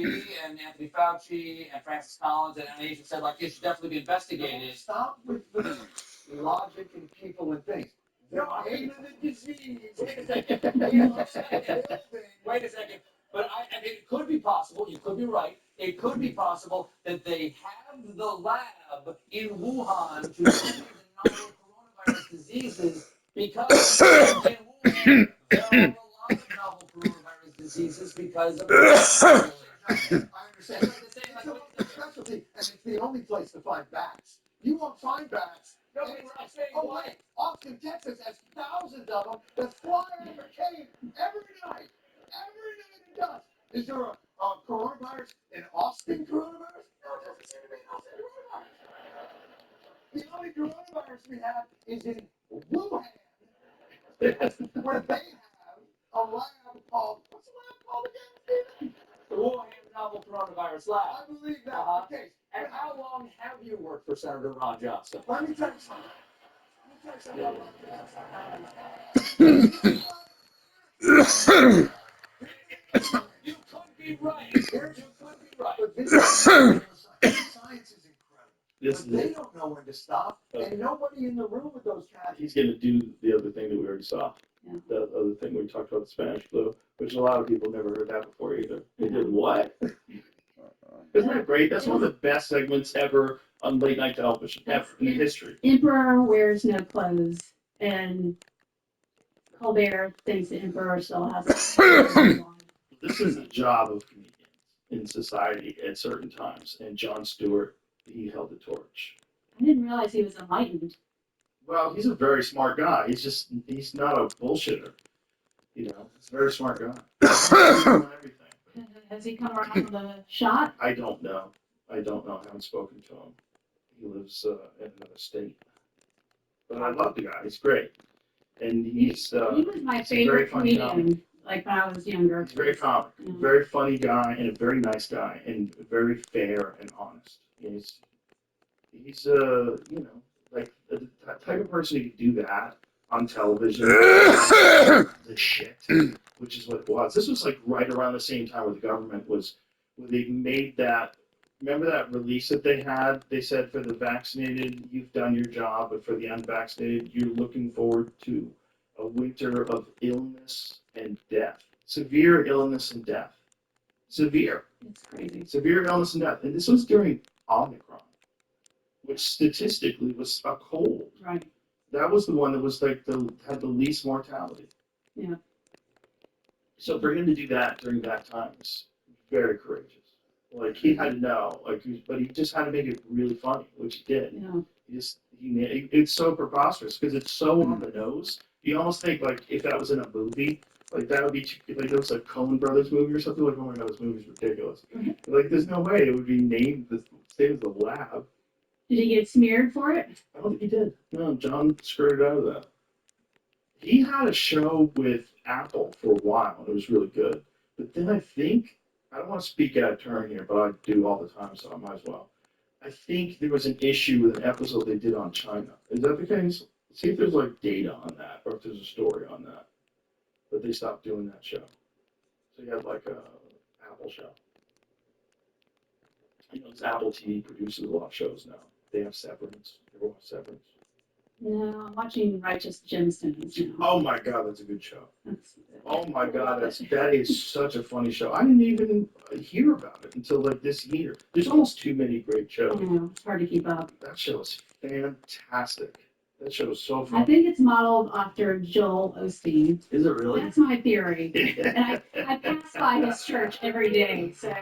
CDC and Anthony Fauci and Francis Collins and NIH said, like, it should definitely be investigated. Stop with the logic and people and things. No, I mean, the disease. Wait a second. Wait a second. But I mean, it could be possible, you could be right, it could be possible that they have the lab in Wuhan to study the novel coronavirus diseases because in Wuhan there are a lot of novel coronavirus diseases because of I understand. It's a specialty, and it's the only place to find bats. You won't find bats. No, but I'm saying wait, Austin, Texas has thousands of them that fly out of a cave every night. Every night it does. Is there a coronavirus in Austin coronavirus? No, it doesn't seem to be an Austin coronavirus. The only coronavirus we have is in Wuhan, where they have a lab called, what's the lab called again, Stephen? the Wuhan novel coronavirus lab. I believe that's the case. And how long have you worked for Senator Ron Johnson? Let me tell you something. You could be right. You could be right. But this is science is incredible. This But is they it. don't know when to stop, and nobody in the room with those cats. He's going to do the other thing that we already saw. Yeah. The other thing we talked about, the Spanish flu, which a lot of people never heard that before either. They did what? Isn't that great? That's one of the best segments ever on late night television ever in history. Emperor wears no clothes, and Colbert thinks the emperor still has. This is the job of comedians in society at certain times, and Jon Stewart, he held the torch. I didn't realize he was enlightened. Well, he's a very smart guy. He's not a bullshitter. You know, he's a very smart guy. Everything. Has he come around from the shot? I don't know. I haven't spoken to him. He lives in another state. But I love the guy. He's great. And He was my he's a very favorite funny comic. comedian, like when I was younger. He's very comic, Yeah. very funny guy, and a very nice guy, and very fair and honest. He's like the type of person who could do that on television. The shit, which is what it was. This was like right around the same time where the government was, where they made that. Remember that release that they had? They said for the vaccinated, you've done your job, but for the unvaccinated, you're looking forward to a winter of illness and death. Severe illness and death. Severe. It's crazy. Severe illness and death. And this was during Omicron, which statistically was a cold. Right. That was the one that was like had the least mortality. Yeah. So for him to do that during that time is very courageous. Like he had to know, but he just had to make it really funny, which he did. Yeah. It's so preposterous because it's so on the nose. You almost think like if that was in a movie, like that would be like it was a Coen Brothers movie or something. Like, oh my god, this movie's ridiculous. Like there's no way it would be named the same as the lab. Did he get smeared for it? I don't think he did. No, John skirted out of that. He had a show with Apple for a while, and it was really good. But then I think, I don't want to speak out of turn here, but I do all the time, so I might as well. I think there was an issue with an episode they did on China. Is that the case? See if there's like data on that, or if there's a story on that. But they stopped doing that show. So you had like a Apple show. You know, Apple TV produces a lot of shows now. They have Severance. Everyone has Severance. No, I'm watching Righteous Gemstones now. Oh my god, that's a good show. That's, Oh my god, that is such a funny show. I didn't even hear about it until like this year. There's almost too many great I shows. know, it's hard to keep up. That show is fantastic. That show is so I fun. think it's modeled after Joel Osteen. Is it really? That's my theory. And I pass by his church every day, so.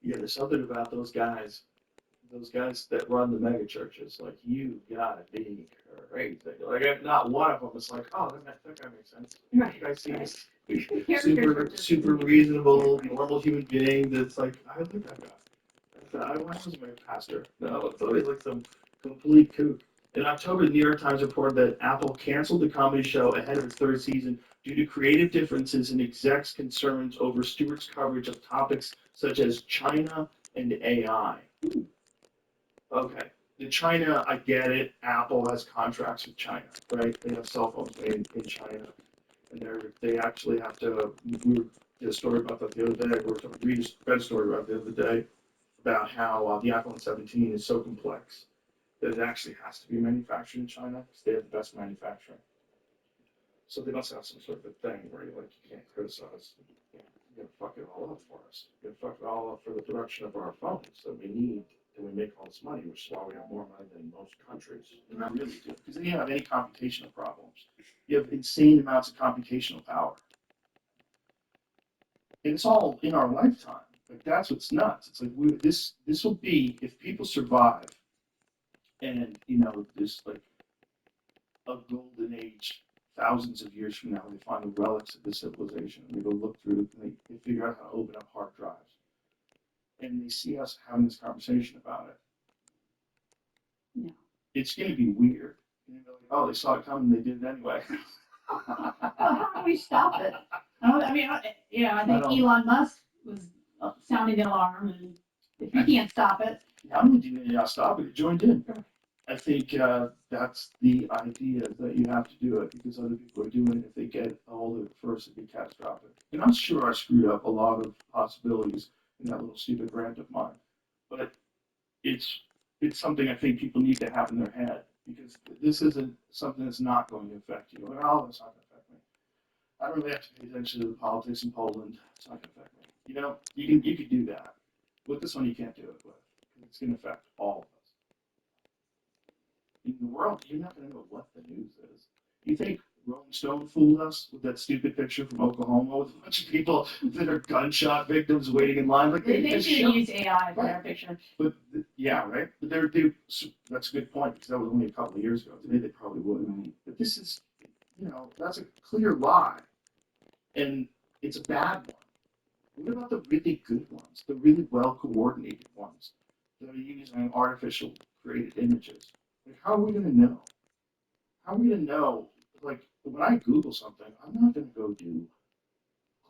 Yeah, there's something about those guys that run the mega churches. Like, you gotta be crazy. Like, not one of them is like, oh, that guy makes sense. Right. That guy seems Characters super reasonable, normal human being that's like, I like that guy. I wasn't my pastor. No, it's always like some complete kook. In October, the New York Times reported that Apple canceled the comedy show ahead of its third season due to creative differences in execs' concerns over Stewart's coverage of topics such as China and AI. Okay. The China, I get it. Apple has contracts with China, right? They have cell phones made in China. And they actually have to, did a story about that the other day, or read a story about the other day about how the iPhone 17 is so complex that it actually has to be manufactured in China because they have the best manufacturing. So they must have some sort of a thing where you can't criticize. You gotta fuck it all up for us. You gotta fuck it all up for the production of our phones that we need, and we make all this money, which is why we have more money than most countries. And we really do, because then you have any computational problems. You have insane amounts of computational power. And it's all in our lifetime. Like that's what's nuts. It's like this will be if people survive, and there's like a golden age thousands of years from now, they find the relics of the civilization, and they go look through, and they figure out how to open up hard drives, and they see us having this conversation about it. Yeah. It's going to be weird. And they're like, oh, they saw it coming, they did it anyway. Well, how do we stop it? I mean, I think Elon Musk was sounding the alarm, and if you can't stop it. Not only do you not stop it, it joined in. I think that's the idea, that you have to do it because other people are doing it. If they get a hold of it first, it'd be catastrophic. And I'm sure I screwed up a lot of possibilities in that little stupid rant of mine. But it's something I think people need to have in their head because this isn't something that's not going to affect you. Like, oh, it's not going to affect me. I don't really have to pay attention to the politics in Poland. It's not going to affect me. You can do that. With this one, you can't do it with. It's going to affect all of us. In the world, you're not going to know what the news is. You think Rolling Stone fooled us with that stupid picture from Oklahoma with a bunch of people that are gunshot victims waiting in line? Like They should have used AI for their picture. But yeah, right. But that's a good point because that was only a couple of years ago. Today they probably would. But this is, that's a clear lie, and it's a bad one. What about the really good ones, the really well coordinated ones that are using artificial created images? Like, how are we going to know? How are we going to know? Like, when I Google something, I'm not going to go do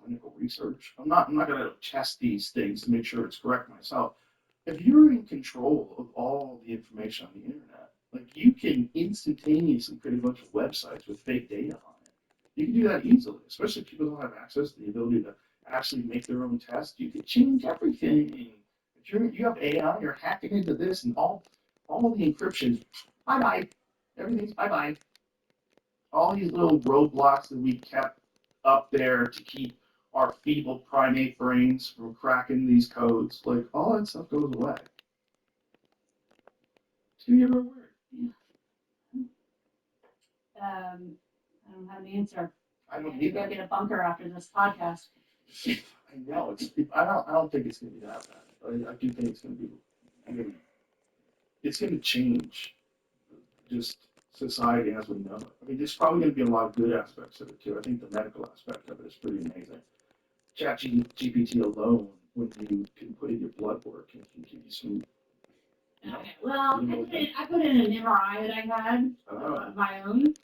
clinical research. I'm not going to test these things to make sure it's correct myself. If you're in control of all the information on the internet, like you can instantaneously create a bunch of websites with fake data on it. You can do that easily, especially if people don't have access to the ability to actually make their own tests. You can change everything. If you have AI, you're hacking into this and all the encryptions. Bye bye. Everything's bye bye. All these little roadblocks that we kept up there to keep our feeble primate brains from cracking these codes, like all that stuff goes away. It's gonna get real weird. I don't have an answer. I don't Go need that. get a bunker after this podcast. I know. I don't think it's gonna be that bad. I do think it's gonna be. It's gonna change just society as we know it. I mean, there's probably going to be a lot of good aspects of it too. I think the medical aspect of it is pretty amazing. ChatGPT alone, when you can put in your blood work, and can give you some. Okay. Well, I put in an MRI that I had my own,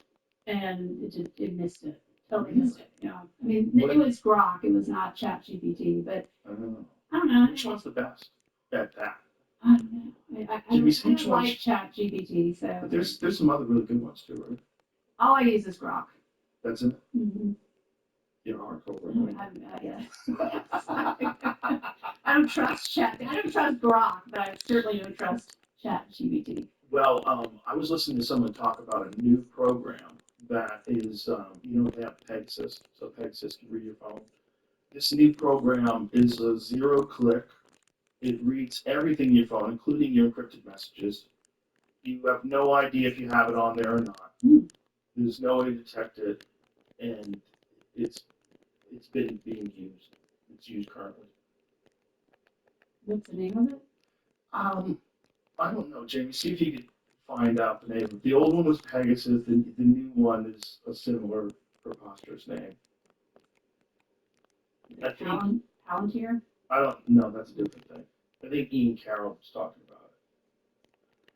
and it missed it. Totally missed it. I mean, it was Grok. It was not ChatGPT, but I don't know. Which one's the best at that? I don't know. I don't like ChatGPT, so. But there's some other really good ones too, right? All I use is Grok. That's it. Mm-hmm. You're hardcore, right? Yes. I don't trust Chat. I don't trust Grok, but I certainly don't trust ChatGPT. Well, I was listening to someone talk about a new program that is, they have Pegasus, so Pegasus can read your phone. This new program is a zero-click. It reads everything in your phone, including your encrypted messages. You have no idea if you have it on there or not. There's no way to detect it, and it's being used. It's used currently. What's the name of it? I don't know, Jamie. See if you could find out the name. The old one was Pegasus. The new one is a similar preposterous name. I think Palantir? I don't know. That's a different thing. I think Ian Carroll was talking about it.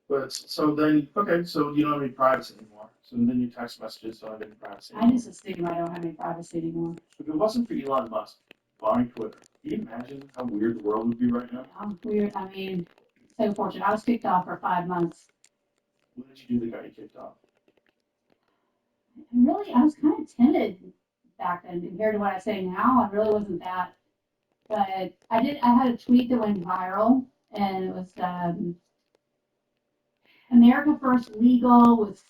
But so then, okay, so you don't have any privacy anymore. So then your text messages don't have any privacy anymore. I just assume I don't have any privacy anymore. If it wasn't for Elon Musk buying Twitter, can you imagine how weird the world would be right now? I'm weird. I mean, so fortunate. I was kicked off for 5 months. What did you do that got you kicked off? Really, I was kind of timid back then compared to what I say now. I really wasn't that. But I had a tweet that went viral, and it was America First Legal was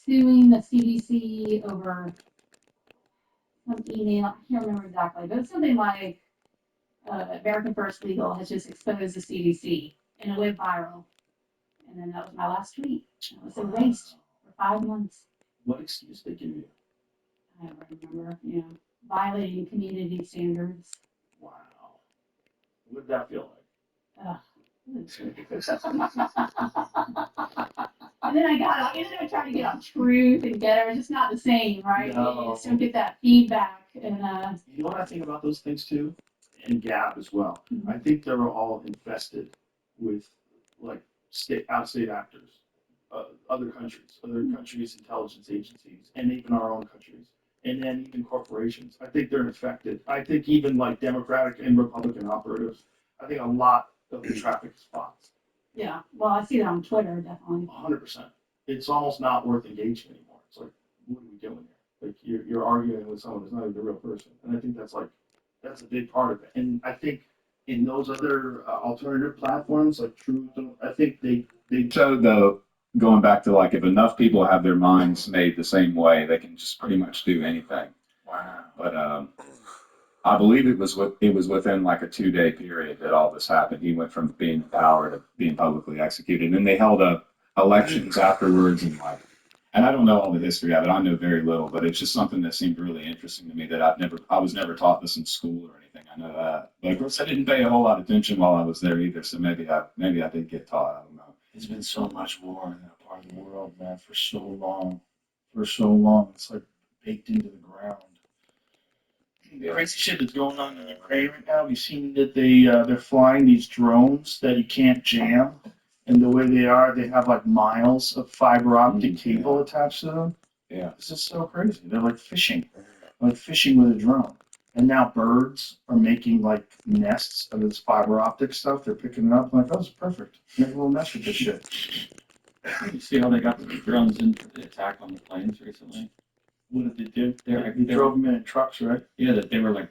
suing the CDC over some email. I can't remember exactly, but it's something like American First Legal has just exposed the CDC, and it went viral. And then that was my last tweet. It was erased for 5 months. What excuse they give you? I don't remember, violating community standards. Wow. What did that feel like? Ugh. And then I tried to get on Truth and get it. It's just not the same, right? No. You just don't get that feedback. And You know what I think about those things too? And Gap as well. Mhm. I think they're all infested with like out-of-state actors, other countries' intelligence agencies, and even our own countries, and then even corporations. I think they're infected. I think even like Democratic and Republican operatives. I think a lot of the traffic is bots. yeah, well, I see that on Twitter, definitely. 100%. It's almost not worth engaging anymore. It's like, what are we doing here? Like you're arguing with someone who's not even a real person, and I think that's a big part of it. And I think in those other alternative platforms like Truth, I think they So though, going back to like if enough people have their minds made the same way, they can just pretty much do anything. wow. But I believe it was within like a 2-day period that all this happened. He went from being in power to being publicly executed, and they held up elections afterwards, and I don't know all the history of it. I know very little, but it's just something that seemed really interesting to me that I was never taught this in school or anything. I know that, but of course I didn't pay a whole lot of attention while I was there either. So maybe I did get taught. I don't know. There's been so much war in that part of the world, man, for so long. For so long. It's like baked into the ground. The crazy shit that's going on in Ukraine right now. Have you seen that they're flying these drones that you can't jam? And the way they are, they have like miles of fiber optic cable attached to them. Yeah. This is so crazy. They're like fishing with a drone. And now birds are making like nests of this fiber optic stuff. They're picking it up. I'm like, oh, this is perfect. Make a little nest with this shit. You see how they got the drones in for the attack on the planes recently? What did they do? They Drove them in trucks, right? Yeah, that they were like,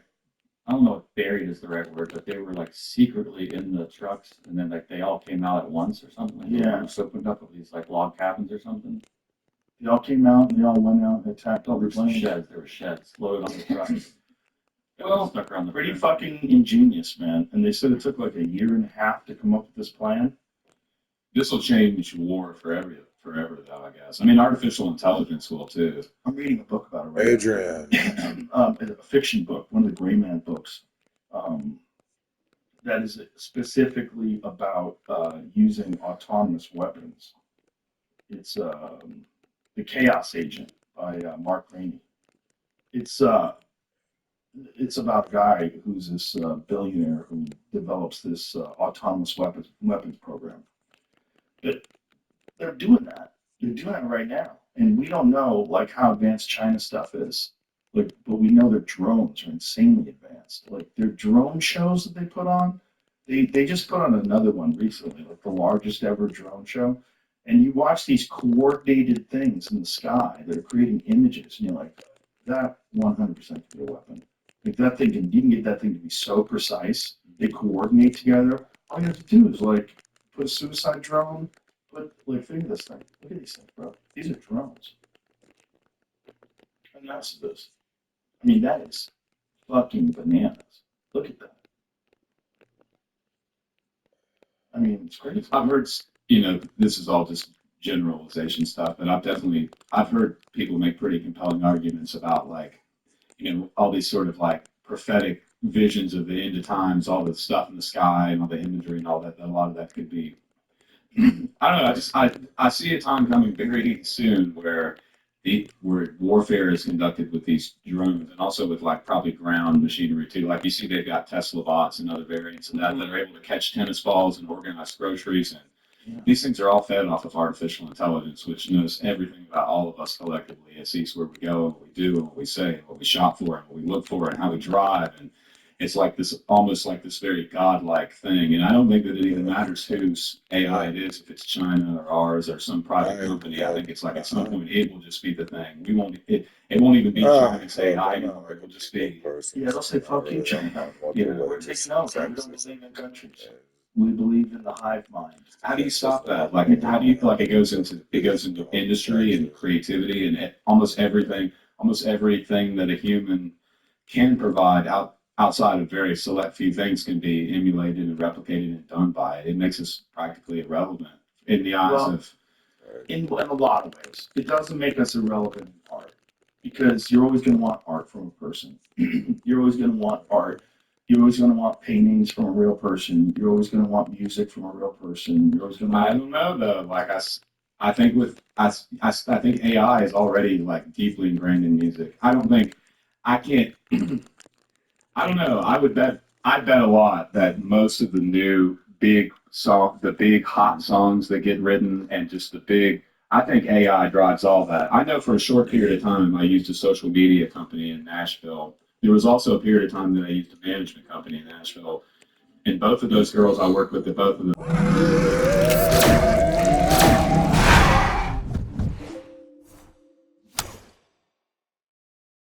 I don't know if buried is the right word, but they were like secretly in the trucks, and then like they all came out at once or something. Like Yeah. They just opened up with these like log cabins or something. They all came out and they all went out and attacked all the There were planes. sheds. There were sheds loaded on the trucks. Well, stuck around the pretty perimeter. fucking ingenious, man. And they said it took like a year and a half to come up with this plan. This will change war forever, though, I guess. I mean, artificial intelligence will too. I'm reading a book about it right Adrian. now. A fiction book, one of the Gray Man books, that is specifically about using autonomous weapons. It's The Chaos Agent by Mark Rainey. It's about a guy who's this billionaire who develops this autonomous weapons program. But they're doing that. They're doing it right now, and we don't know like how advanced China stuff is. Like, but we know their drones are insanely advanced. Like their drone shows that they put on, they just put on another one recently, like the largest ever drone show. And you watch these coordinated things in the sky that are creating images, and you're like, that 100% could be a weapon. Like that thing you can get that thing to be so precise. They coordinate together. All you have to do is like put a suicide drone. Think of this thing. Look at these things, bro. These are drones. How nice is this? I mean, that is fucking bananas. Look at that. I mean, it's crazy. I've heard, this is all just generalization stuff, but I've heard people make pretty compelling arguments about like, all these sort of like prophetic visions of the end of times, all the stuff in the sky and all the imagery and all that. A lot of that could be, I don't know. I see a time coming very soon where warfare is conducted with these drones and also with like probably ground machinery too. Like you see, they've got Tesla bots and other variants of that are able to catch tennis balls and organize groceries, and these things are all fed off of artificial intelligence, which knows everything about all of us collectively. It sees where we go, and what we do, and what we say, and what we shop for, and what we look for, and how we drive, and it's like this, almost like this very godlike thing. And I don't think that it even matters whose AI it is, if it's China or ours or some private company. I think it's like at some point it will just be the thing. We won't. It won't even be China's AI anymore. It will just be. Yeah, they'll say, fuck you, China. Yeah, we're taking over. We don't believe in countries. We believe in the hive mind. How do you stop that? Like, how do you feel like it goes into industry and creativity and almost everything that a human can provide outside of very select few things can be emulated and replicated and done by it. It makes us practically irrelevant in the eyes Well, of. in a lot of ways. It doesn't make us irrelevant in art because you're always going to want art from a person. You're always going to want art. You're always going to want paintings from a real person. You're always going to want music from a real person. You're always going to. I don't know though. Like I think I think AI is already like deeply ingrained in music. I don't think I can't. I don't know. I bet a lot that most of the new the big hot songs that get written, and just I think AI drives all that. I know for a short period of time I used a social media company in Nashville. There was also a period of time that I used a management company in Nashville, and both of those girls I worked with, both of them.